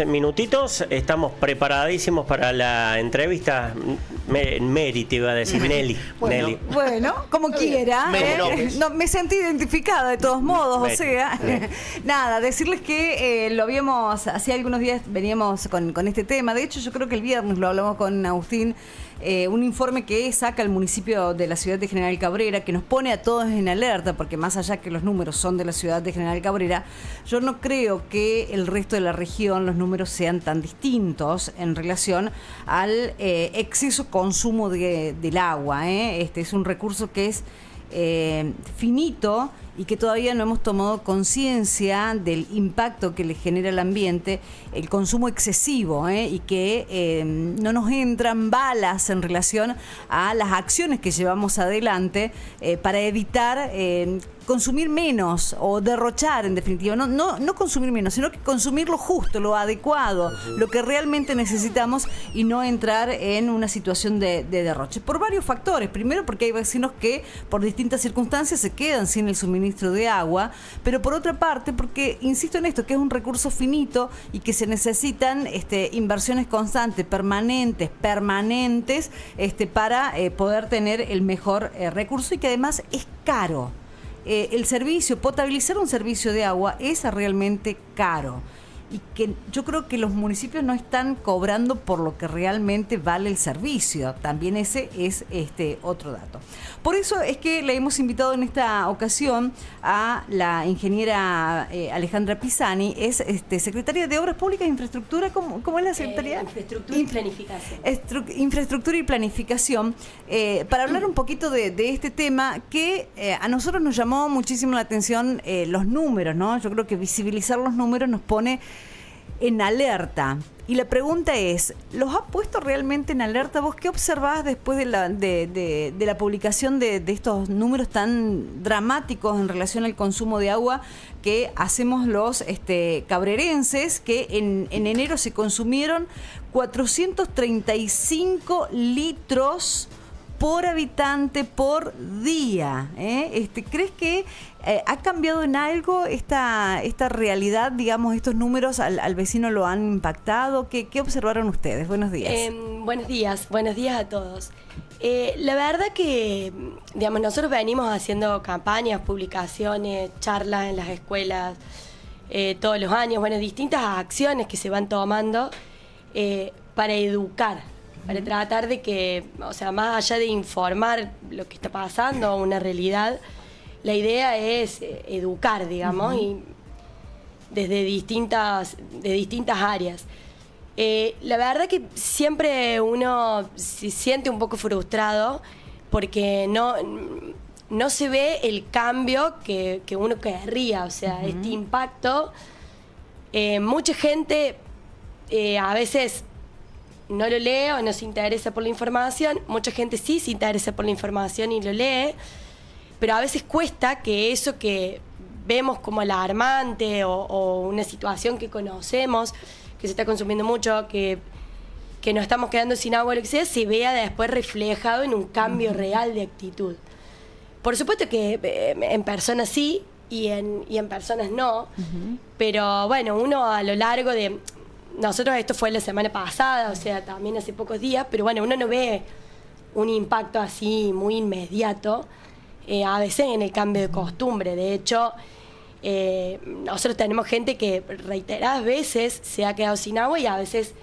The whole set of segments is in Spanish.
Minutitos, estamos preparadísimos para la entrevista. Mary, te iba a decir, Nelly. Bueno, Nelly. Bueno, como quiera. No, me sentí identificada de todos modos, Mary, o sea, nada, decirles que lo habíamos, hace algunos días veníamos con este tema. De hecho, yo creo que el viernes lo hablamos con Agustín. Un informe que saca el municipio de la ciudad de General Cabrera, que nos pone a todos en alerta, porque más allá que los números son de la ciudad de General Cabrera, yo no creo que el resto de la región los números sean tan distintos en relación al exceso consumo del agua. Este es un recurso que es finito y que todavía no hemos tomado conciencia del impacto que le genera al ambiente el consumo excesivo, y que no nos entran balas en relación a las acciones que llevamos adelante para evitar consumir menos o derrochar, en definitiva, no consumir menos, sino que consumir lo justo, lo adecuado, lo que realmente necesitamos, y no entrar en una situación de derroche. Por varios factores. Primero, porque hay vecinos que por distintas circunstancias se quedan sin el suministro de agua, pero por otra parte, porque insisto en esto, que es un recurso finito y que se necesitan inversiones constantes, permanentes, para poder tener el mejor recurso, y que además es caro. El servicio, potabilizar un servicio de agua es realmente caro, y que yo creo que los municipios no están cobrando por lo que realmente vale el servicio. También ese es otro dato. Por eso es que le hemos invitado en esta ocasión a la ingeniera Alejandra Pisani, es secretaria de Obras Públicas e Infraestructura. ¿Cómo es la secretaría? Infraestructura y Planificación. Infraestructura y Planificación, para hablar un poquito de este tema que a nosotros nos llamó muchísimo la atención, los números, ¿no? Yo creo que visibilizar los números nos pone en alerta. Y la pregunta es, ¿los ha puesto realmente en alerta? ¿Vos qué observás después de la publicación de estos números tan dramáticos en relación al consumo de agua que hacemos los cabrerenses, que en enero se consumieron 435 litros por habitante por día? ¿Crees que ha cambiado en algo esta realidad, digamos, estos números al vecino lo han impactado? ¿Qué observaron ustedes? Buenos días. Buenos días a todos. La verdad que, digamos, nosotros venimos haciendo campañas, publicaciones, charlas en las escuelas todos los años, distintas acciones que se van tomando para educar, para tratar de que, o sea, más allá de informar lo que está pasando, una realidad, la idea es educar, digamos, y desde distintas áreas. La verdad que siempre uno se siente un poco frustrado porque no se ve el cambio que uno querría, o sea, este impacto. Mucha gente a veces no lo lee o no se interesa por la información. Mucha gente sí se interesa por la información y lo lee, pero a veces cuesta que eso que vemos como alarmante o una situación que conocemos, que se está consumiendo mucho, que nos estamos quedando sin agua, lo que sea, se vea después reflejado en un cambio real de actitud. Por supuesto que en personas sí y en personas no, pero bueno, uno a lo largo de... Nosotros esto fue la semana pasada, o sea, también hace pocos días, pero bueno, uno no ve un impacto así muy inmediato, a veces en el cambio de costumbre. De hecho, nosotros tenemos gente que reiteradas veces se ha quedado sin agua y a veces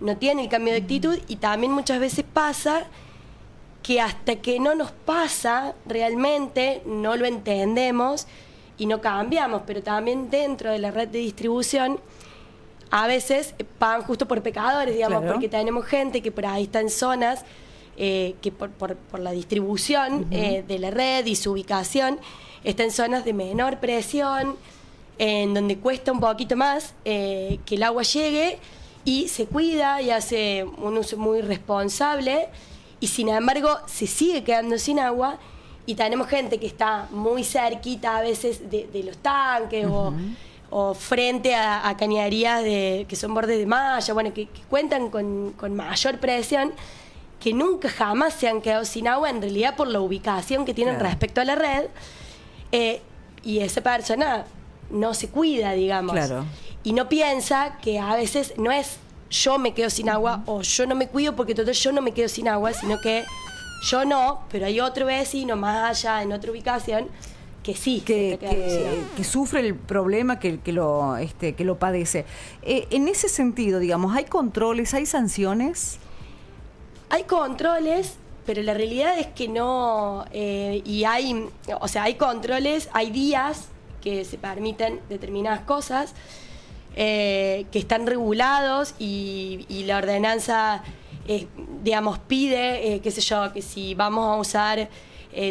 no tiene el cambio de actitud, y también muchas veces pasa que hasta que no nos pasa realmente no lo entendemos y no cambiamos. Pero también dentro de la red de distribución a veces pagan justo por pecadores, digamos, claro, porque tenemos gente que por ahí está en zonas que por la distribución de la red y su ubicación está en zonas de menor presión, en donde cuesta un poquito más que el agua llegue, y se cuida y hace un uso muy responsable, y sin embargo se sigue quedando sin agua. Y tenemos gente que está muy cerquita a veces de los tanques, o frente a cañerías que son bordes de malla, que cuentan con mayor presión, que nunca jamás se han quedado sin agua, en realidad por la ubicación que tienen respecto a la red, y esa persona no se cuida, digamos. Claro. y no piensa que a veces no es yo me quedo sin agua o yo no me cuido porque total yo no me quedo sin agua, sino que yo no, pero hay otro vecino más allá en otra ubicación que sí que sufre el problema, que lo padece. En ese sentido, digamos, ¿hay controles, hay sanciones? Hay controles, pero la realidad es que no, y hay controles, hay días que se permiten determinadas cosas, que están regulados y la ordenanza, digamos, pide, qué sé yo, que si vamos a usar,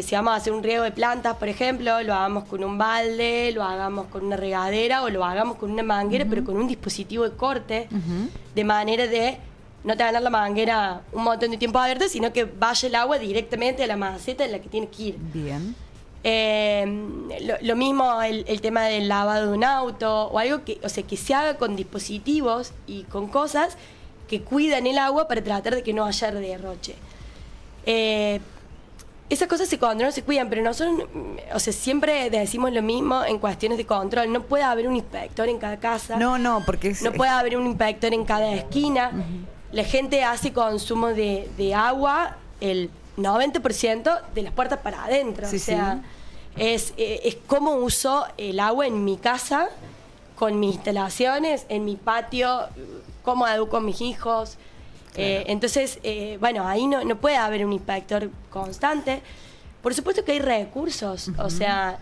si vamos a hacer un riego de plantas, por ejemplo, lo hagamos con un balde, lo hagamos con una regadera o lo hagamos con una manguera, pero con un dispositivo de corte, de manera de no tener la manguera un montón de tiempo abierta, sino que vaya el agua directamente a la maceta en la que tiene que ir. Bien. Lo mismo el tema del lavado de un auto o algo que, o sea, que se haga con dispositivos y con cosas que cuidan el agua para tratar de que no haya derroche. Esas cosas se controlan, se cuidan, pero nosotros, o sea, siempre decimos lo mismo en cuestiones de control. No puede haber un inspector en cada casa. No, porque no puede haber un inspector en cada esquina. La gente hace consumo de agua el 90% de las puertas para adentro. Sí, o sea, es cómo uso el agua en mi casa, con mis instalaciones, en mi patio, cómo educo a mis hijos. Claro. Entonces, bueno, ahí no puede haber un inspector constante. Por supuesto que hay recursos, o sea,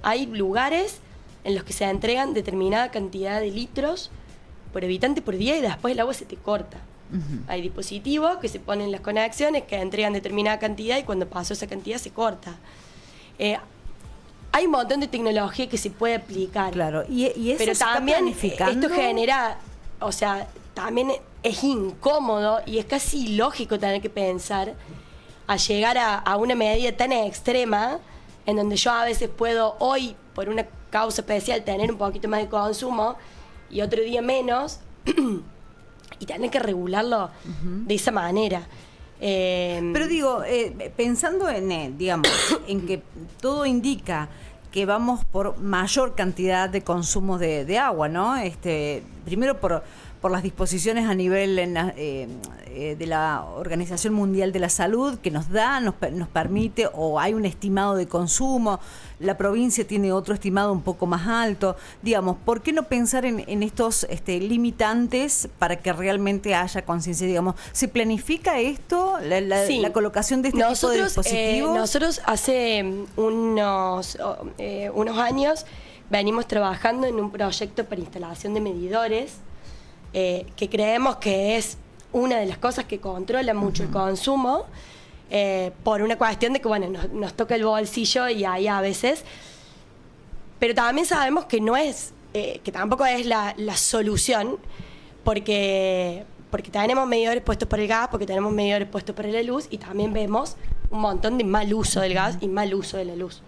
hay lugares en los que se entregan determinada cantidad de litros por habitante por día y después el agua se te corta. Hay dispositivos que se ponen en las conexiones que entregan determinada cantidad y cuando pasó esa cantidad se corta. Hay un montón de tecnología que se puede aplicar. Claro, y eso pero se también está planificando. Esto genera, o sea, también es incómodo y es casi ilógico tener que pensar a llegar a una medida tan extrema en donde yo a veces puedo hoy, por una causa especial, tener un poquito más de consumo y otro día menos y tener que regularlo de esa manera. Pero digo, pensando en, digamos, en que todo indica que vamos por mayor cantidad de consumo de agua, ¿no? Primero por las disposiciones a nivel de la Organización Mundial de la Salud que nos permite, o hay un estimado de consumo, la provincia tiene otro estimado un poco más alto. Digamos, ¿por qué no pensar en estos limitantes para que realmente haya conciencia? Digamos, ¿se planifica esto, la colocación de este tipo de dispositivos? Nosotros hace unos años venimos trabajando en un proyecto para instalación de medidores, que creemos que es una de las cosas que controla mucho el consumo, por una cuestión de que, bueno, nos toca el bolsillo y ahí a veces, pero también sabemos que no es, que tampoco es la solución, porque tenemos medidores puestos para el gas, porque tenemos medidores puestos para la luz y también vemos un montón de mal uso del gas y mal uso de la luz.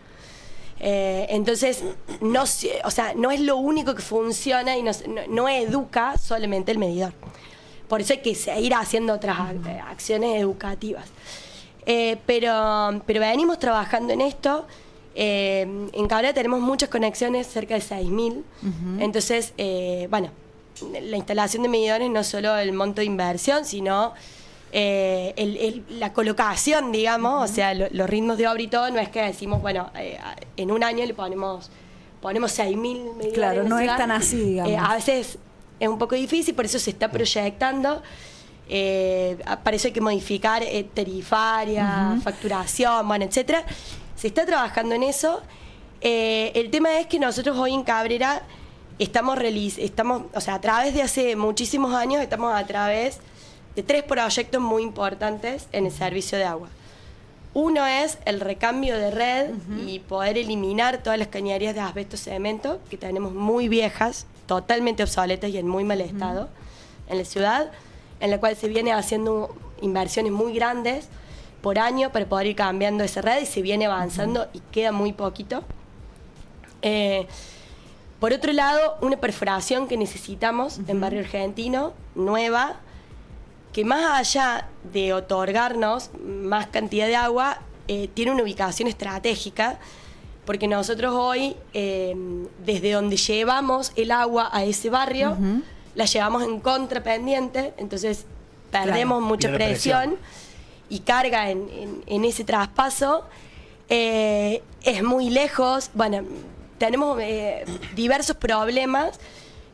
Entonces, no es lo único que funciona y no educa solamente el medidor. Por eso hay que seguir haciendo otras acciones educativas. Pero venimos trabajando en esto. En Cabrera tenemos muchas conexiones, cerca de 6.000. Entonces, bueno, la instalación de medidores no solo el monto de inversión, sino la colocación, digamos, o sea, los ritmos de obra y todo, no es que decimos, bueno, en un año le ponemos 6.000 medidores. Claro, no es tan así, digamos. A veces es un poco difícil, por eso se está proyectando. Para eso hay que modificar tarifaria, facturación, bueno, etcétera. Se está trabajando en eso. El tema es que nosotros hoy en Cabrera estamos, o sea, a través de hace muchísimos años, estamos a través de 3 proyectos muy importantes en el servicio de agua. Uno es el recambio de red y poder eliminar todas las cañerías de asbesto cemento, que tenemos muy viejas, totalmente obsoletas y en muy mal estado en la ciudad, en la cual se viene haciendo inversiones muy grandes por año para poder ir cambiando esa red y se viene avanzando y queda muy poquito. Por otro lado, una perforación que necesitamos en Barrio Argentino, nueva, que más allá de otorgarnos más cantidad de agua, tiene una ubicación estratégica porque nosotros hoy, desde donde llevamos el agua a ese barrio, la llevamos en contrapendiente, entonces perdemos mucha presión y carga en ese traspaso. Es muy lejos, bueno, tenemos diversos problemas,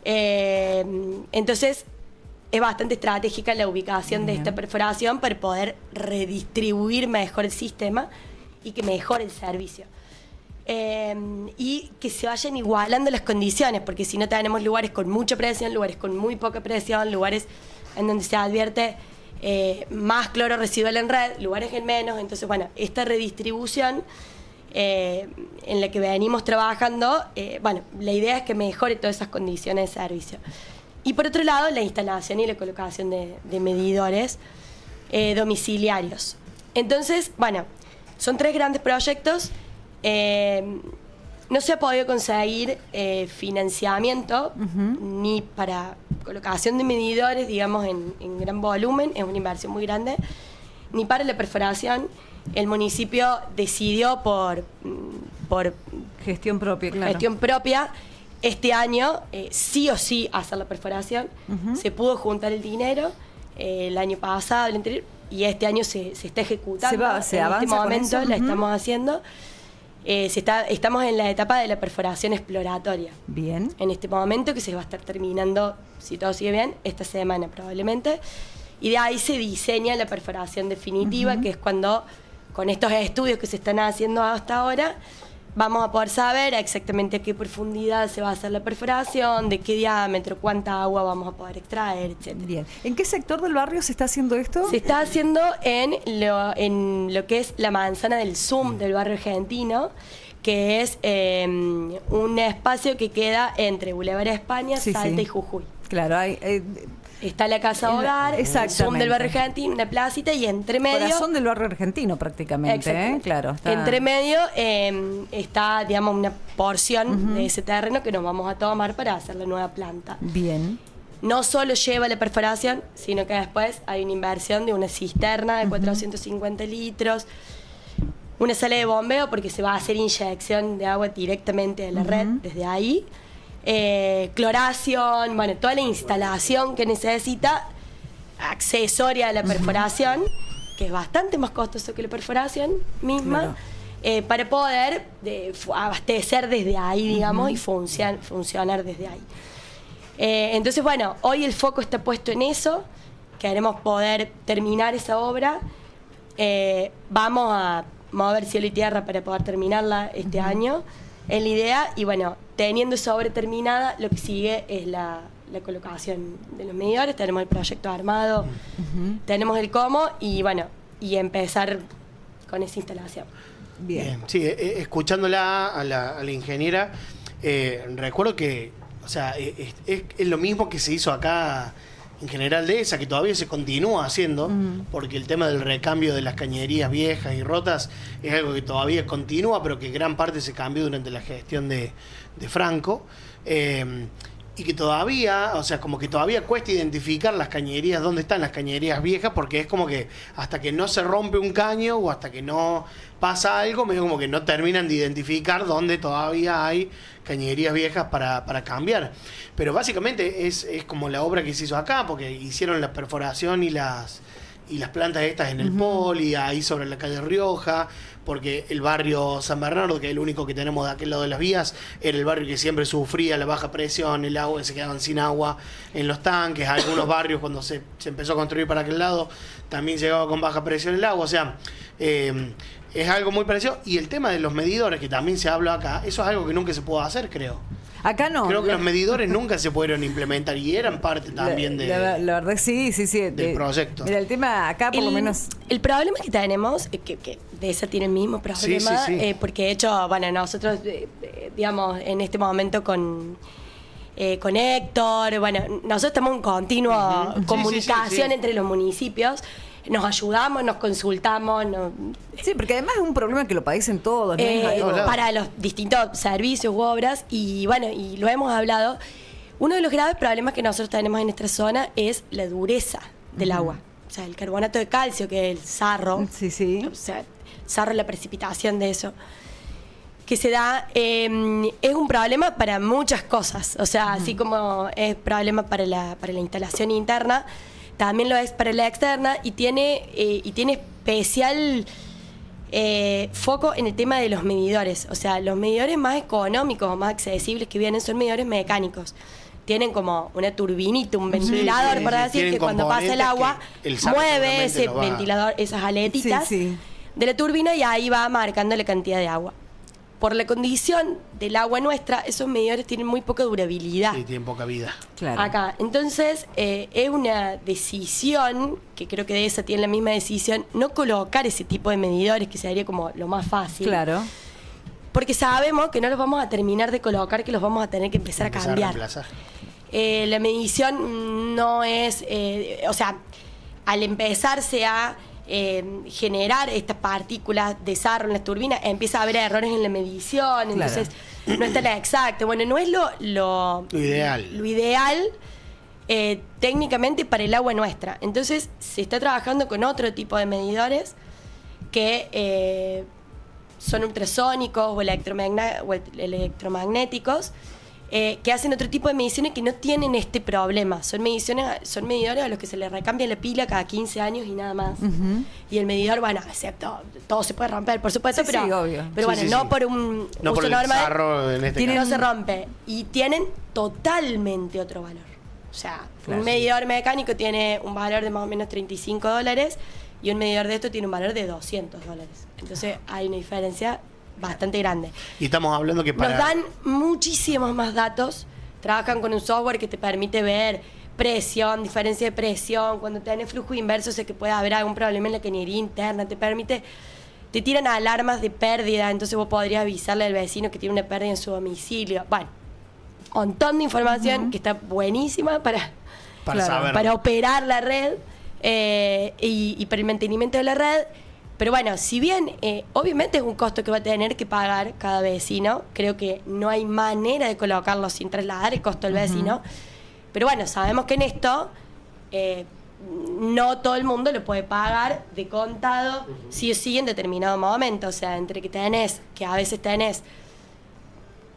entonces es bastante estratégica la ubicación de esta perforación para poder redistribuir mejor el sistema y que mejore el servicio. Y que se vayan igualando las condiciones, porque si no tenemos lugares con mucha presión, lugares con muy poca presión, lugares en donde se advierte más cloro residual en red, lugares en menos. Entonces, bueno, esta redistribución en la que venimos trabajando, bueno, la idea es que mejore todas esas condiciones de servicio. Y por otro lado, la instalación y la colocación de medidores domiciliarios. Entonces, bueno, son 3 grandes proyectos. No se ha podido conseguir financiamiento ni para colocación de medidores, digamos, en gran volumen, es una inversión muy grande, ni para la perforación. El municipio decidió por gestión propia, claro. Gestión propia, este año sí o sí hacer la perforación. Se pudo juntar el dinero el año pasado, el anterior, y este año se está ejecutando. Se en avanza este momento con eso. la estamos haciendo. Estamos en la etapa de la perforación exploratoria. Bien. En este momento, que se va a estar terminando, si todo sigue bien, esta semana probablemente. Y de ahí se diseña la perforación definitiva, que es cuando, con estos estudios que se están haciendo hasta ahora, vamos a poder saber exactamente a qué profundidad se va a hacer la perforación, de qué diámetro, cuánta agua vamos a poder extraer, etc. Bien. ¿En qué sector del barrio se está haciendo esto? Se está haciendo en lo que es la manzana del Zoom del barrio argentino, que es un espacio que queda entre Boulevard España, Salta y Jujuy. Claro, hay... Está la casa hogar, el Zoom del barrio argentino, una placita, y entre medio... Corazón del barrio argentino prácticamente, claro. Está... Entre medio está, digamos, una porción de ese terreno que nos vamos a tomar para hacer la nueva planta. Bien. No solo lleva la perforación, sino que después hay una inversión de una cisterna de 450 litros, una sala de bombeo, porque se va a hacer inyección de agua directamente a la red desde ahí. Cloración, bueno, toda la instalación que necesita accesoria a la perforación, que es bastante más costoso que la perforación misma, para poder abastecer desde ahí, digamos, y funcionar desde ahí. Entonces, bueno, hoy el foco está puesto en eso, queremos poder terminar esa obra, vamos a mover cielo y tierra para poder terminarla este año, es la idea, y bueno, teniendo esa obra terminada, lo que sigue es la colocación de los medidores. Tenemos el proyecto armado, tenemos el cómo, y bueno, y empezar con esa instalación. Bien. Sí, escuchándola a la ingeniera, recuerdo que, o sea, es lo mismo que se hizo acá en General Dehesa, que todavía se continúa haciendo, porque el tema del recambio de las cañerías viejas y rotas es algo que todavía continúa, pero que gran parte se cambió durante la gestión de Franco, y que todavía, o sea, como que todavía cuesta identificar las cañerías, dónde están las cañerías viejas, porque es como que hasta que no se rompe un caño o hasta que no pasa algo, medio como que no terminan de identificar dónde todavía hay cañerías viejas para cambiar. Pero básicamente es como la obra que se hizo acá, porque hicieron la perforación y las plantas estas en el Poli, ahí sobre la calle Rioja, porque el barrio San Bernardo, que es el único que tenemos de aquel lado de las vías, era el barrio que siempre sufría la baja presión, el agua, se quedaban sin agua en los tanques. Algunos barrios, cuando se empezó a construir para aquel lado, también llegaba con baja presión el agua. O sea, es algo muy parecido. Y el tema de los medidores, que también se habla acá, eso es algo que nunca se pudo hacer, creo. Acá no. Creo que los medidores nunca se pudieron implementar y eran parte también la verdad, sí. del proyecto. Mira, el tema acá por lo menos... El problema que tenemos, que Dehesa tiene el mismo problema, sí. porque de hecho, bueno, nosotros, digamos, en este momento con Héctor, bueno, nosotros estamos en continua comunicación entre los municipios. Nos ayudamos, nos consultamos. Sí, porque además es un problema que lo padecen todos, ¿no? Para los distintos servicios u obras, y bueno, y lo hemos hablado. Uno de los graves problemas que nosotros tenemos en nuestra zona es la dureza del agua. O sea, el carbonato de calcio, que es el sarro. Sí. O sea, sarro es la precipitación de eso. que se da es un problema para muchas cosas. O sea, así como es problema para la instalación interna, también lo es para la externa y tiene especial foco en el tema de los medidores. O sea, los medidores más económicos o más accesibles que vienen son medidores mecánicos. Tienen como una turbinita, un ventilador, por decir, que cuando pasa el agua mueve ese ventilador, esas aletitas de la turbina y ahí va marcando la cantidad de agua. Por la condición del agua nuestra, esos medidores tienen muy poca durabilidad. Sí, tienen poca vida. Claro. Acá. Entonces, es una decisión, que creo que de esa tiene la misma decisión, no colocar ese tipo de medidores, que sería como lo más fácil. Claro. Porque sabemos que no los vamos a terminar de colocar, que los vamos a tener que empezar a cambiar. La medición no es, o sea, al empezarse a generar estas partículas de sarro en las turbinas, empieza a haber errores en la medición, entonces no está la exacta. Bueno, no es lo ideal. Lo ideal técnicamente para el agua nuestra. Entonces se está trabajando con otro tipo de medidores que son ultrasónicos o electromagnéticos, que hacen otro tipo de mediciones que no tienen este problema. Son medidores a los que se les recambia la pila cada 15 años y nada más. Y el medidor, bueno, excepto, todo se puede romper, por supuesto, pero obvio. Pero bueno, no por un no uso por el normal, sarro en este caso. no se rompe. Y tienen totalmente otro valor. O sea, un medidor mecánico tiene un valor de más o menos $35 y un medidor de esto tiene un valor de $200. Entonces hay una diferencia bastante grande. Y estamos hablando que nos dan muchísimos más datos. Trabajan con un software que te permite ver presión, diferencia de presión, cuando tenés flujo inverso, sé que puede haber algún problema en la cañería interna, te tiran alarmas de pérdida, entonces vos podrías avisarle al vecino que tiene una pérdida en su domicilio. Bueno, un montón de información que está buenísima para operar la red y para el mantenimiento de la red. Pero bueno, si bien obviamente es un costo que va a tener que pagar cada vecino, creo que no hay manera de colocarlo sin trasladar el costo del vecino. Pero bueno, sabemos que en esto no todo el mundo lo puede pagar de contado sí o sí en determinado momento. O sea, entre que a veces tenés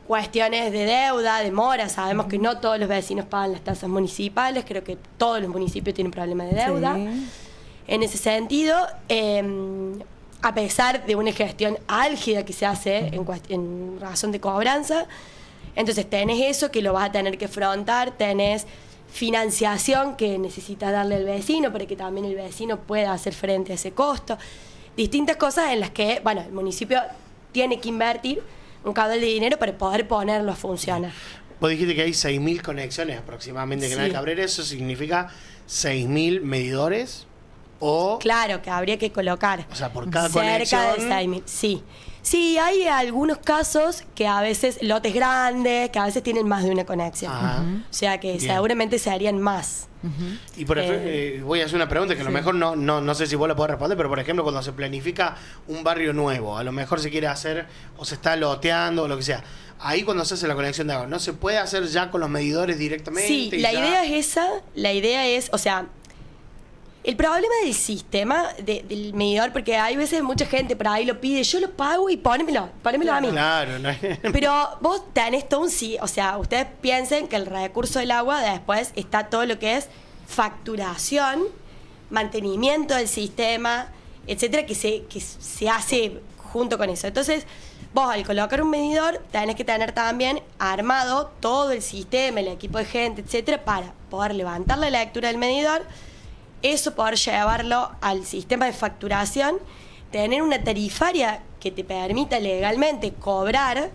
cuestiones de deuda, de mora, sabemos que no todos los vecinos pagan las tasas municipales, creo que todos los municipios tienen problemas de deuda. Sí. En ese sentido, a pesar de una gestión álgida que se hace en razón de cobranza, entonces tenés eso que lo vas a tener que afrontar, tenés financiación que necesitas darle al vecino para que también el vecino pueda hacer frente a ese costo. Distintas cosas en las que, bueno, el municipio tiene que invertir un caudal de dinero para poder ponerlo a funcionar. Vos dijiste que hay 6.000 conexiones aproximadamente en Canal Cabrera, ¿eso significa 6.000 medidores? O, claro, que habría que colocar. O sea, por cada cerca conexión. de 6.000. Sí. Sí, hay algunos casos que a veces, lotes grandes, que a veces tienen más de una conexión. O sea que seguramente se harían más. Y por ejemplo, voy a hacer una pregunta que a lo mejor no sé si vos la podés responder, pero por ejemplo, cuando se planifica un barrio nuevo, a lo mejor se quiere hacer o se está loteando o lo que sea. Ahí cuando se hace la conexión de agua, ¿no se puede hacer ya con los medidores directamente? Sí, la idea es esa. La idea es, o sea, el problema del sistema del medidor, porque hay veces mucha gente por ahí lo pide, yo lo pago y pónemelo a mí. Claro, no. Pero vos tenés todo o sea, ustedes piensen que el recurso del agua después está todo lo que es facturación, mantenimiento del sistema, etcétera, que se hace junto con eso. Entonces, vos al colocar un medidor tenés que tener también armado todo el sistema, el equipo de gente, etcétera, para poder levantar la lectura del medidor, eso poder llevarlo al sistema de facturación, tener una tarifaria que te permita legalmente cobrar.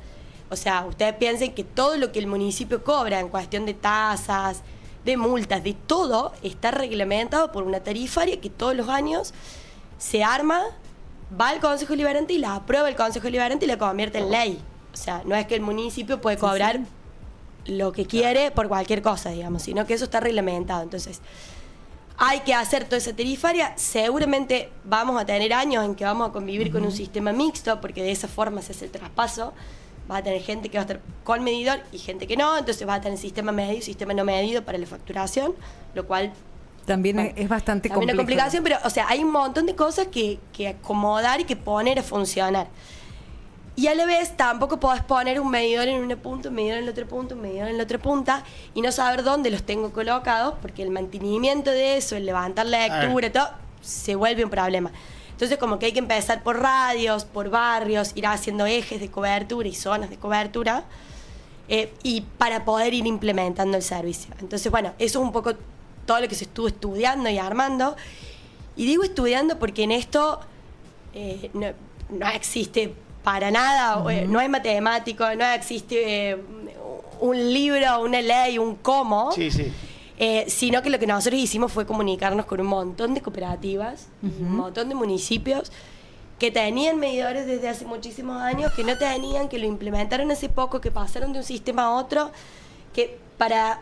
O sea, ustedes piensen que todo lo que el municipio cobra en cuestión de tasas, de multas, de todo, está reglamentado por una tarifaria que todos los años se arma, va al Consejo Deliberante y la aprueba el Consejo Deliberante y la convierte en ley. O sea, no es que el municipio puede cobrar lo que quiere por cualquier cosa, digamos, sino que eso está reglamentado. Entonces, hay que hacer toda esa tarifaria. Seguramente vamos a tener años en que vamos a convivir con un sistema mixto, porque de esa forma se hace el traspaso. Va a tener gente que va a estar con medidor y gente que no, entonces va a tener sistema medido y sistema no medido para la facturación, lo cual también es bastante complejo. También una complicación, pero o sea, hay un montón de cosas que acomodar y que poner a funcionar. Y a la vez tampoco podés poner un medidor en un punto, un medidor en el otro punto, un medidor en la otra punta y no saber dónde los tengo colocados, porque el mantenimiento de eso, el levantar la lectura, todo, se vuelve un problema. Entonces como que hay que empezar por radios, por barrios, ir haciendo ejes de cobertura y zonas de cobertura y para poder ir implementando el servicio. Entonces bueno, eso es un poco todo lo que se estuvo estudiando y armando. Y digo estudiando porque en esto no existe para nada, no es matemático, no existe un libro, una ley, un cómo, sino que lo que nosotros hicimos fue comunicarnos con un montón de cooperativas, un montón de municipios que tenían medidores desde hace muchísimos años, que no tenían, que lo implementaron hace poco, que pasaron de un sistema a otro, que para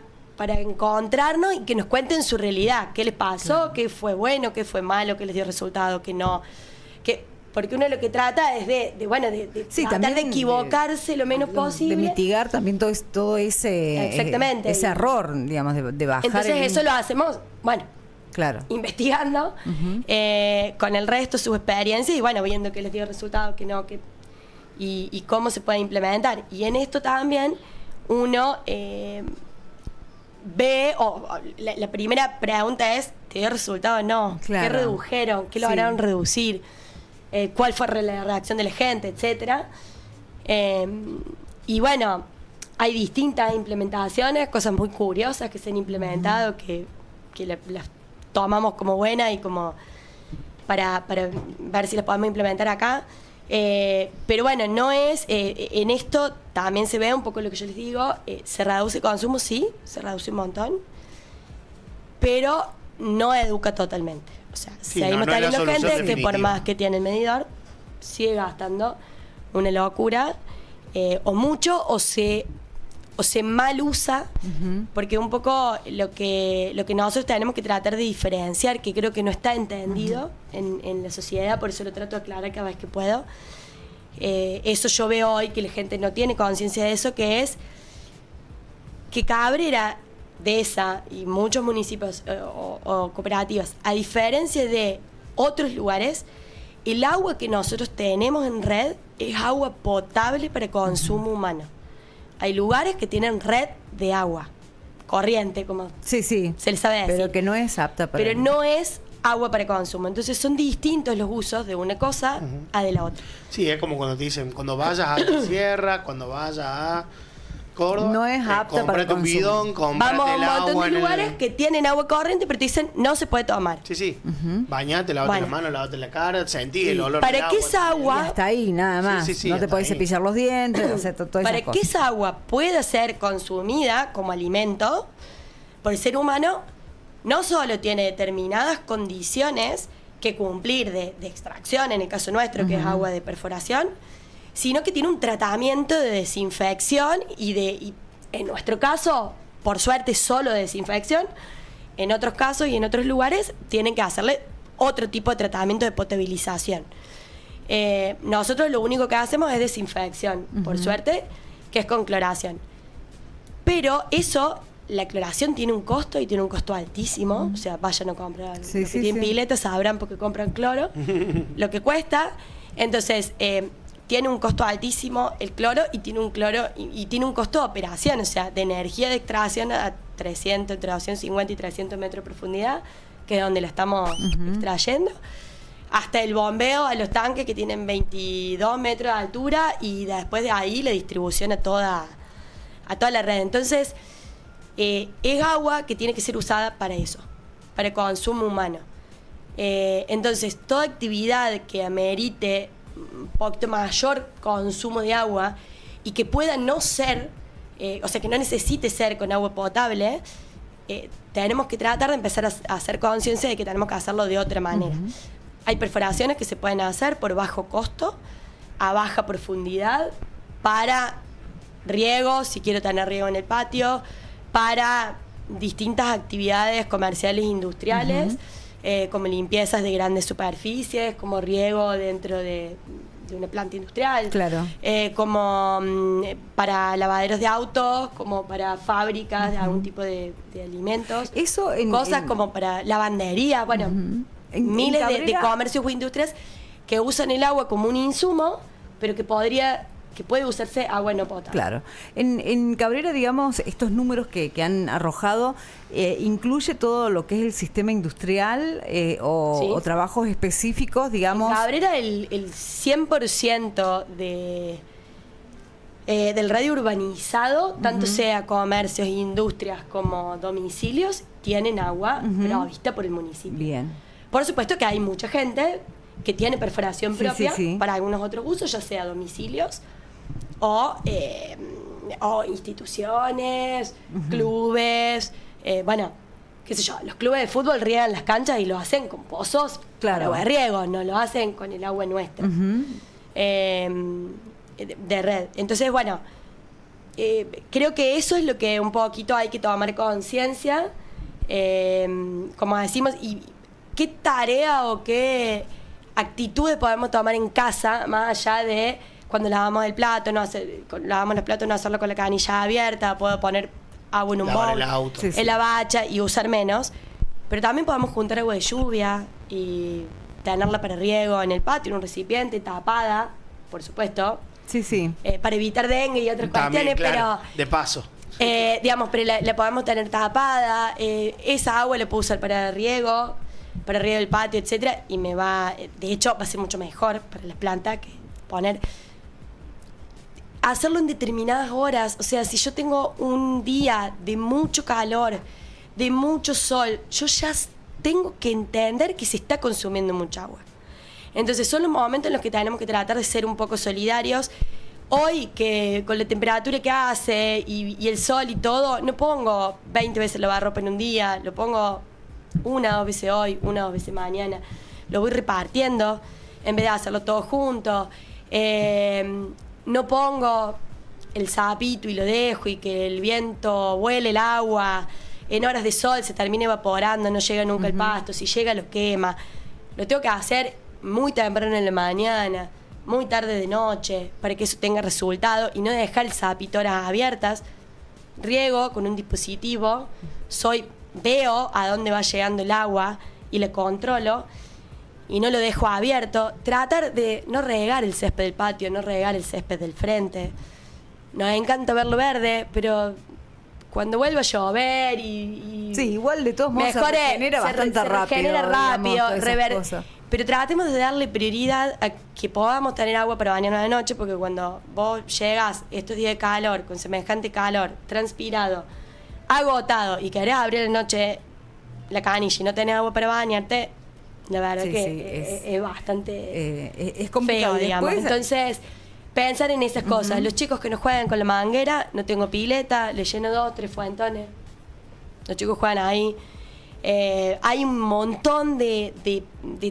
encontrarnos y que nos cuenten su realidad, qué les pasó, qué fue bueno, qué fue malo, qué les dio resultado, qué no, porque uno lo que trata es de tratar de equivocarse lo menos posible. De mitigar también todo ese error, digamos, de bajar. Entonces eso lo hacemos, claro, investigando con el resto sus experiencias y viendo qué les dio resultado, qué no, y cómo se puede implementar. Y en esto también uno ve, la primera pregunta es, ¿te dio resultado o no? Claro. ¿Qué redujeron? ¿Qué lograron reducir? ¿Cuál fue la reacción de la gente? Etcétera. Y hay distintas implementaciones, cosas muy curiosas que se han implementado, que las tomamos como buenas y como para ver si las podemos implementar acá. Pero no es, en esto también se ve un poco lo que yo les digo, se reduce el consumo, sí, se reduce un montón, pero no educa totalmente. O sea, seguimos teniendo gente definitiva que por más que tiene el medidor, sigue gastando una locura, o mucho, o se mal usa, porque un poco lo que nosotros tenemos que tratar de diferenciar, que creo que no está entendido en la sociedad, por eso lo trato de aclarar cada vez que puedo. Eso yo veo hoy que la gente no tiene conciencia de eso, que es que Cabrera, Dehesa y muchos municipios o cooperativas, a diferencia de otros lugares, el agua que nosotros tenemos en red es agua potable para consumo humano. Hay lugares que tienen red de agua corriente, como se les sabe decir, pero que no es apta para... Pero no es agua para consumo. Entonces son distintos los usos de una cosa a de la otra. Sí, es como cuando te dicen, cuando vayas a la sierra, cuando vayas a Córdoba, no es apta para consumo. Un bidón, comprate vamos el a un montón agua de lugares que tienen agua corriente, pero te dicen no se puede tomar. Sí. Bañate, lavate las manos, lavate la cara, sentí el olor ¿Para del qué agua, esa agua? Y hasta ahí, nada más. No te podés cepillar los dientes, todas esas Para que esa agua pueda ser consumida como alimento por el ser humano, no solo tiene determinadas condiciones que cumplir de extracción, en el caso nuestro, que es agua de perforación, sino que tiene un tratamiento de desinfección y en nuestro caso, por suerte, solo de desinfección. En otros casos y en otros lugares tienen que hacerle otro tipo de tratamiento de potabilización. Nosotros lo único que hacemos es desinfección, por suerte, que es con cloración. Pero eso, la cloración tiene un costo y tiene un costo altísimo. O sea, vayan a comprar. Los que tienen piletas sabrán porque compran cloro, lo que cuesta. Entonces, tiene un costo altísimo el cloro y tiene un cloro y tiene un costo de operación, o sea, de energía de extracción a 300, entre 250 y 300 metros de profundidad, que es donde la estamos extrayendo, hasta el bombeo a los tanques que tienen 22 metros de altura y después de ahí la distribución a toda la red. Entonces, es agua que tiene que ser usada para eso, para consumo humano. Entonces, toda actividad que amerite un poquito mayor consumo de agua y que pueda no ser, o sea, que no necesite ser con agua potable, tenemos que tratar de empezar a hacer conciencia de que tenemos que hacerlo de otra manera. Hay perforaciones que se pueden hacer por bajo costo, a baja profundidad, para riego, si quiero tener riego en el patio, para distintas actividades comerciales e industriales, como limpiezas de grandes superficies, como riego dentro de una planta industrial, como para lavaderos de autos, como para fábricas de algún tipo de alimentos, eso cosas como para lavandería, miles de comercios o industrias que usan el agua como un insumo, pero que puede usarse agua no potable. Claro. En Cabrera, digamos, estos números que han arrojado, ¿incluye todo lo que es el sistema industrial o trabajos específicos, digamos? En Cabrera el 100% del radio urbanizado, tanto sea comercios, industrias como domicilios, tienen agua provista por el municipio. Bien. Por supuesto que hay mucha gente que tiene perforación propia sí. para algunos otros usos, ya sea domicilios o instituciones, clubes, bueno, qué sé yo, los clubes de fútbol riegan las canchas y lo hacen con pozos Claro. para agua de riego, no lo hacen con el agua nuestra. De red. Entonces, bueno, creo que eso es lo que un poquito hay que tomar conciencia, como decimos, y qué tarea o qué actitudes podemos tomar en casa, más allá de cuando lavamos el plato, lavamos los platos, no hacerlo con la canilla abierta, puedo poner agua en un Lavar bowl, el auto. Sí, sí. en la bacha y usar menos, pero también podemos juntar agua de lluvia y tenerla para riego en el patio, en un recipiente, tapada, por supuesto, Sí, sí. para evitar dengue y otras También, cuestiones, claro, de paso. digamos, pero la podemos tener tapada, esa agua la puedo usar para riego del patio, etcétera, y de hecho va a ser mucho mejor para las plantas que hacerlo en determinadas horas. O sea, si yo tengo un día de mucho calor, de mucho sol, yo ya tengo que entender que se está consumiendo mucha agua. Entonces son los momentos en los que tenemos que tratar de ser un poco solidarios. Hoy, que con la temperatura que hace y el sol y todo, no pongo 20 veces lavarropa en un día, lo pongo 1 o 2 veces hoy, 1 o 2 veces mañana. Lo voy repartiendo en vez de hacerlo todo junto. No pongo el sapito y lo dejo y que el viento vuele el agua. En horas de sol se termina evaporando, no llega nunca el pasto. Si llega, lo quema. Lo tengo que hacer muy temprano en la mañana, muy tarde de noche, para que eso tenga resultado y no dejar el sapito horas abiertas. Riego con un dispositivo, veo a dónde va llegando el agua y le controlo y no lo dejo abierto. Tratar de no regar el césped del patio, no regar el césped del frente. Nos encanta verlo verde, pero cuando vuelve a llover sí, igual de todos modos se regenera bastante rápido. Se regenera rápido, digamos, pero tratemos de darle prioridad a que podamos tener agua para bañarnos de noche, porque cuando vos llegas estos días de calor, con semejante calor, transpirado, agotado, y querés abrir la noche la canilla y no tenés agua para bañarte, la verdad es bastante es complicado, feo, digamos. Después, entonces, pensar en esas cosas. Los chicos que no juegan con la manguera, no tengo pileta, le lleno 2, 3 fuentones. Los chicos juegan ahí. Hay un montón de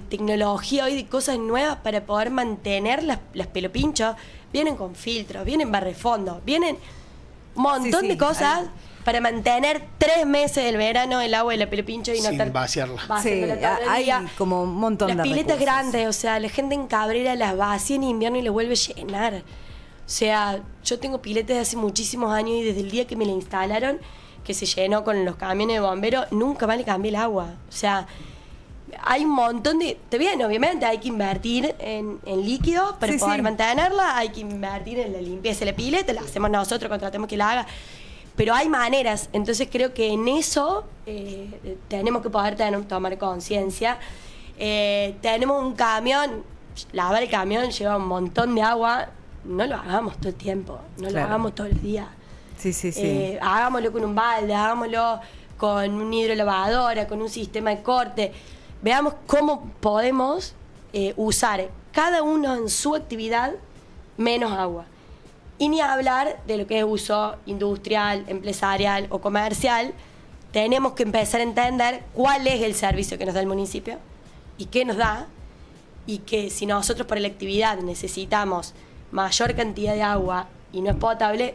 tecnología hoy, de cosas nuevas para poder mantener las pelopinchos. Vienen con filtros, vienen barrefondos, vienen un montón de cosas para mantener 3 meses del verano el agua de la pelopincho y no sin estar vaciarla. Hay como un montón de las piletas recursos. grandes, o sea, la gente en Cabrera las vacía en invierno y las vuelve a llenar. O sea, yo tengo piletas de hace muchísimos años y desde el día que me la instalaron, que se llenó con los camiones de bomberos, nunca más le cambié el agua. O sea, hay un montón de... Está bien, obviamente hay que invertir en líquidos para poder mantenerla, hay que invertir en la limpieza de la pileta, la hacemos nosotros, contratemos que la haga, pero hay maneras. Entonces creo que en eso tenemos que poder tomar conciencia. Tenemos un camión, lavar el camión lleva un montón de agua, no lo hagamos todo el tiempo, no lo hagamos todos los días. Sí. Hagámoslo con un balde, hagámoslo con un hidrolavadora, con un sistema de corte. Veamos cómo podemos usar cada uno en su actividad menos agua. Y ni hablar de lo que es uso industrial, empresarial o comercial. Tenemos que empezar a entender cuál es el servicio que nos da el municipio y qué nos da, y que si nosotros para la actividad necesitamos mayor cantidad de agua y no es potable,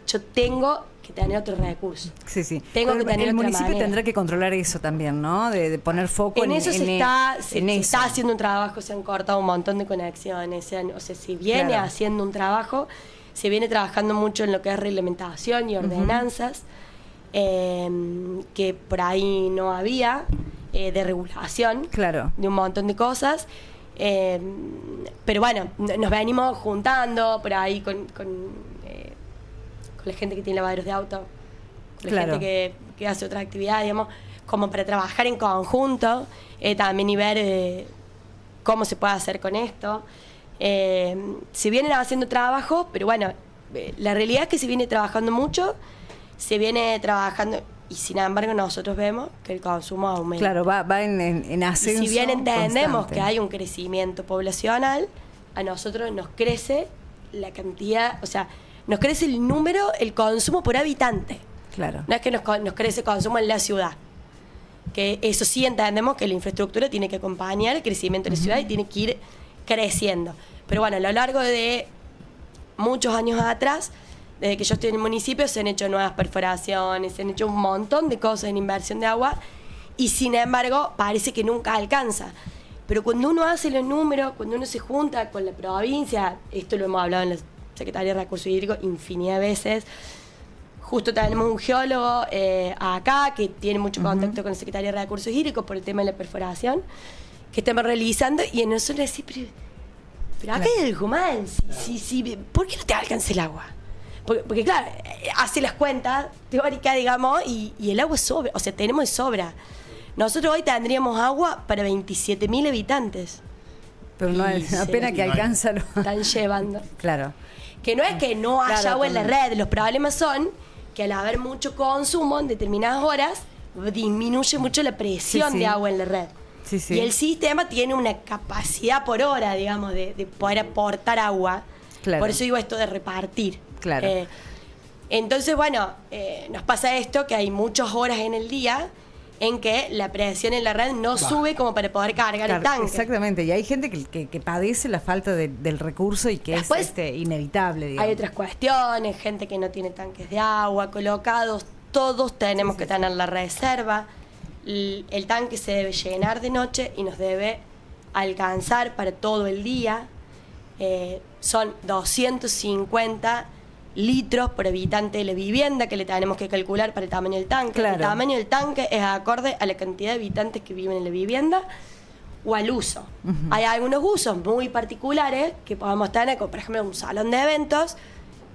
yo tengo que tener otro recurso. Sí. Tengo que tener el otra municipio manera. tendrá que controlar eso también, ¿no? De poner foco en eso. Se está haciendo un trabajo, se han cortado un montón de conexiones, se viene haciendo un trabajo, se viene trabajando mucho en lo que es reglamentación y ordenanzas, que por ahí no había, de regulación, de un montón de cosas. Pero bueno, nos venimos juntando por ahí con la gente que tiene lavaderos de auto, con la gente que hace otra actividad, digamos, como para trabajar en conjunto, también y ver cómo se puede hacer con esto. Se vienen haciendo trabajos, pero bueno, la realidad es que se viene trabajando mucho, se viene trabajando, y sin embargo nosotros vemos que el consumo aumenta. Claro, va en ascenso. Y si bien entendemos constante. que hay un crecimiento poblacional, a nosotros nos crece la cantidad, o sea, nos crece el número, el consumo por habitante. Claro. No es que nos crece el consumo en la ciudad. Que eso sí entendemos que la infraestructura tiene que acompañar el crecimiento de la ciudad y tiene que ir creciendo. Pero bueno, a lo largo de muchos años atrás, desde que yo estoy en el municipio, se han hecho nuevas perforaciones, se han hecho un montón de cosas en inversión de agua y sin embargo parece que nunca alcanza. Pero cuando uno hace los números, cuando uno se junta con la provincia, esto lo hemos hablado en la Secretaría de Recursos Hídricos infinidad de veces. Justo tenemos un geólogo acá que tiene mucho contacto con la Secretaría de Recursos Hídricos por el tema de la perforación, que estamos realizando y en nosotros decimos, pero acá hay algo mal, sí, ¿por qué no te alcanza el agua? Porque claro, hace las cuentas teóricas, digamos, y el agua es sobra, o sea, tenemos de sobra. Nosotros hoy tendríamos agua para 27.000 habitantes. Pero no es apenas que alcanza. ¿No? Están llevando. Claro. Que no es que no haya agua en la red, los problemas son que al haber mucho consumo en determinadas horas, disminuye mucho la presión de agua en la red. Sí. Y el sistema tiene una capacidad por hora, digamos, de poder aportar agua. Claro. Por eso digo esto de repartir. Claro. Entonces, bueno, nos pasa esto, que hay muchas horas en el día en que la presión en la red no sube como para poder cargar el tanque. Exactamente, y hay gente que padece la falta del recurso y que después, es inevitable, digamos. Hay otras cuestiones, gente que no tiene tanques de agua colocados, todos tenemos que tener la reserva. El tanque se debe llenar de noche y nos debe alcanzar para todo el día. Son 250 litros por habitante de la vivienda que le tenemos que calcular para el tamaño del tanque. Claro. El tamaño del tanque es acorde a la cantidad de habitantes que viven en la vivienda o al uso. Hay algunos usos muy particulares que podemos tener, como por ejemplo un salón de eventos,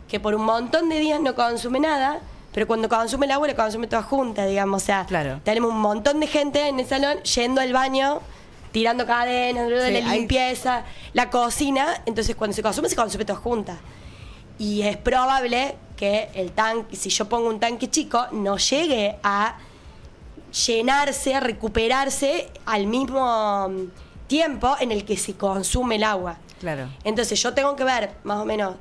que por un montón de días no consume nada, pero cuando consume el agua la consume toda junta, digamos. O sea, tenemos un montón de gente en el salón yendo al baño, tirando cadenas, la limpieza, la cocina. Entonces cuando se consume toda junta. Y es probable que el tanque, si yo pongo un tanque chico, no llegue a llenarse, a recuperarse al mismo tiempo en el que se consume el agua. Claro. Entonces yo tengo que ver más o menos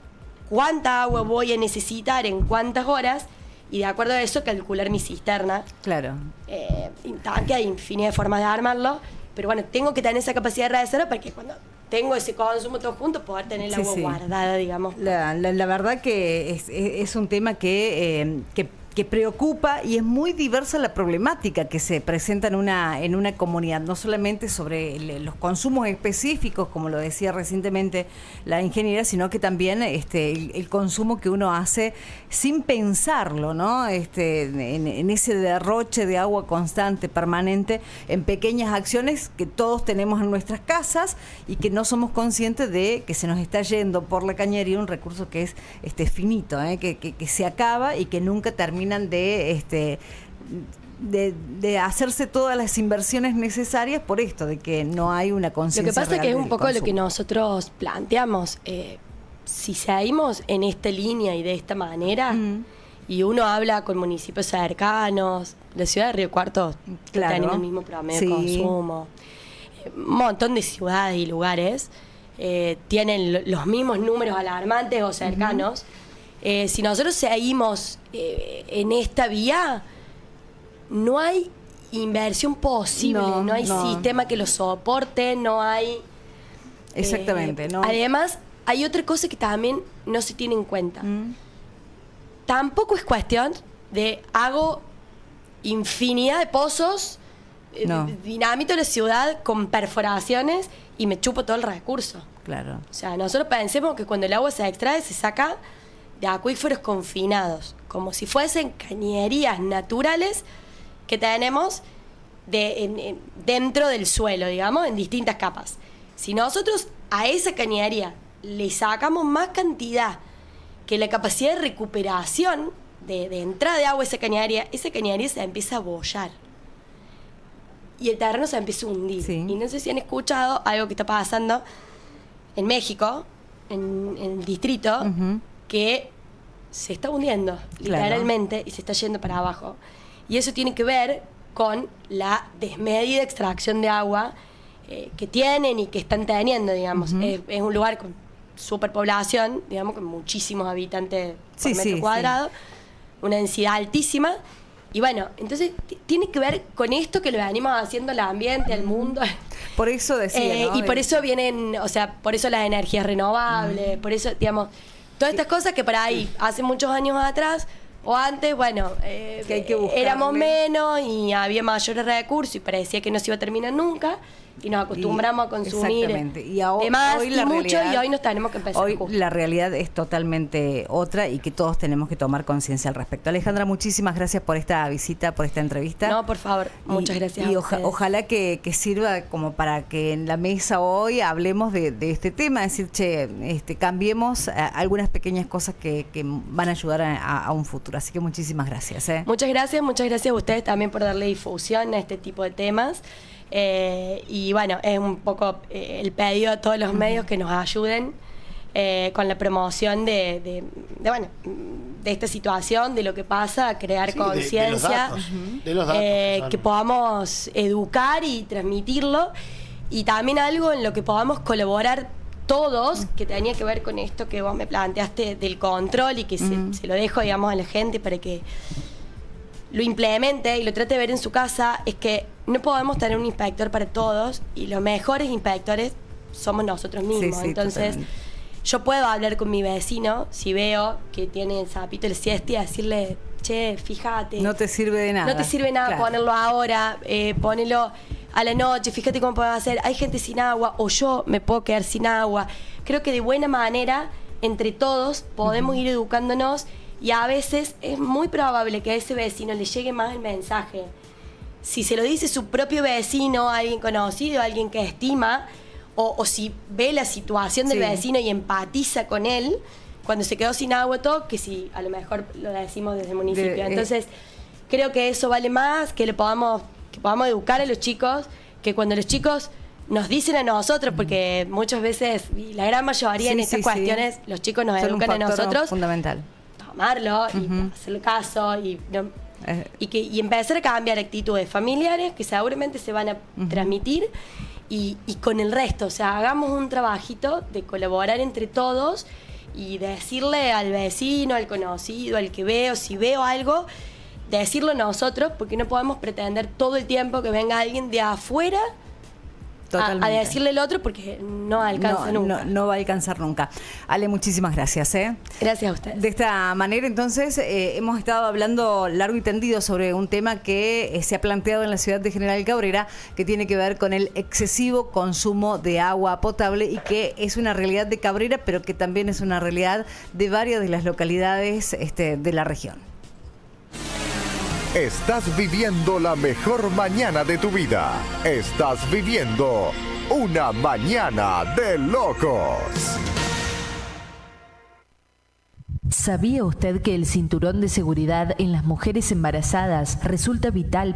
cuánta agua voy a necesitar en cuántas horas y de acuerdo a eso calcular mi cisterna. Claro. Tanque, hay infinidad de formas de armarlo, pero bueno, tengo que tener esa capacidad de reserva para que cuando tengo ese consumo todo junto, poder tener el agua guardada, digamos. La verdad que es un tema que preocupa y es muy diversa la problemática que se presenta en una comunidad, no solamente sobre los consumos específicos, como lo decía recientemente la ingeniera, sino que también el consumo que uno hace sin pensarlo, ¿no? En ese derroche de agua constante, permanente, en pequeñas acciones que todos tenemos en nuestras casas y que no somos conscientes de que se nos está yendo por la cañería un recurso que es finito, que se acaba y que nunca termina de hacerse todas las inversiones necesarias por esto, de que no hay una conciencia. Lo que pasa es que es un poco lo que nosotros planteamos. Si seguimos en esta línea y de esta manera, y uno habla con municipios cercanos, la ciudad de Río Cuarto está teniendo el mismo promedio de consumo, un montón de ciudades y lugares tienen los mismos números alarmantes o cercanos. Si nosotros seguimos en esta vía, no hay inversión posible, no hay sistema que lo soporte, no hay... Exactamente. Además, hay otra cosa que también no se tiene en cuenta. Tampoco es cuestión de hago infinidad de pozos, dinamito la ciudad con perforaciones y me chupo todo el recurso. Claro. O sea, nosotros pensemos que cuando el agua se extrae, se saca de acuíferos confinados, como si fuesen cañerías naturales que tenemos dentro del suelo, digamos, en distintas capas. Si nosotros a esa cañería le sacamos más cantidad que la capacidad de recuperación de entrada de agua a esa cañería se empieza a bollar. Y el terreno se empieza a hundir. Sí. Y no sé si han escuchado algo que está pasando en México, en el distrito, que se está hundiendo, literalmente, y se está yendo para abajo. Y eso tiene que ver con la desmedida extracción de agua que tienen y que están teniendo, digamos. Es un lugar con superpoblación, digamos, con muchísimos habitantes por metro cuadrado, una densidad altísima. Y bueno, entonces tiene que ver con esto que le venimos haciendo al ambiente, al mundo. Por eso decía, ¿no? Y por eso vienen, o sea, por eso las energías renovables, por eso, digamos, todas estas cosas que por ahí, hace muchos años atrás o antes, bueno, que hay que buscarle. éramos menos y había mayores recursos y parecía que no se iba a terminar nunca. Y nos acostumbramos a consumir exactamente. Y ahora, de más hoy y la mucho, realidad, y hoy nos tenemos que empezar a hoy ajustar. la realidad es totalmente otra y que todos tenemos que tomar conciencia al respecto. Alejandra, muchísimas gracias por esta visita, por esta entrevista. No, por favor, muchas gracias. Y a ustedes. ojalá que sirva como para que en la mesa hoy hablemos de este tema, decir, che, cambiemos algunas pequeñas cosas que van a ayudar a un futuro. Así que muchísimas gracias. Muchas gracias a ustedes también por darle difusión a este tipo de temas. Y bueno, es un poco el pedido a todos los medios que nos ayuden con la promoción de esta situación, de lo que pasa, a crear conciencia, de los datos, que podamos educar y transmitirlo, y también algo en lo que podamos colaborar todos, que tenía que ver con esto que vos me planteaste del control, y que se lo dejo, digamos, a la gente para que lo implemente y lo trate de ver en su casa. Es que no podemos tener un inspector para todos, y los mejores inspectores somos nosotros mismos. Entonces, totalmente. Yo puedo hablar con mi vecino si veo que tiene el sapito el siesta y decirle, che, fíjate. No te sirve de nada. No te sirve nada, claro, ponerlo ahora, ponelo a la noche, fíjate cómo podemos hacer. Hay gente sin agua, o yo me puedo quedar sin agua. Creo que de buena manera, entre todos, podemos ir educándonos. Y a veces es muy probable que a ese vecino le llegue más el mensaje. Si se lo dice su propio vecino, alguien conocido, alguien que estima, o si ve la situación del vecino y empatiza con él, cuando se quedó sin agua, todo, que si a lo mejor lo decimos desde el municipio. Entonces, creo que eso vale más, que podamos educar a los chicos, que cuando los chicos nos dicen a nosotros, porque muchas veces, y la gran mayoría en estas cuestiones, los chicos nos educan a nosotros. Fundamental. Tomarlo y hacerle caso y empezar a cambiar actitudes familiares que seguramente se van a transmitir, y con el resto, o sea, hagamos un trabajito de colaborar entre todos y decirle al vecino, al conocido, al que veo, si veo algo, decirlo nosotros, porque no podemos pretender todo el tiempo que venga alguien de afuera a decirle el otro, porque no alcanza nunca. No va a alcanzar nunca. Ale, muchísimas gracias. Gracias a ustedes. De esta manera, entonces, hemos estado hablando largo y tendido sobre un tema que se ha planteado en la ciudad de General Cabrera, que tiene que ver con el excesivo consumo de agua potable, y que es una realidad de Cabrera, pero que también es una realidad de varias de las localidades de la región. Estás viviendo la mejor mañana de tu vida. Estás viviendo una mañana de locos. ¿Sabía usted que el cinturón de seguridad en las mujeres embarazadas resulta vital para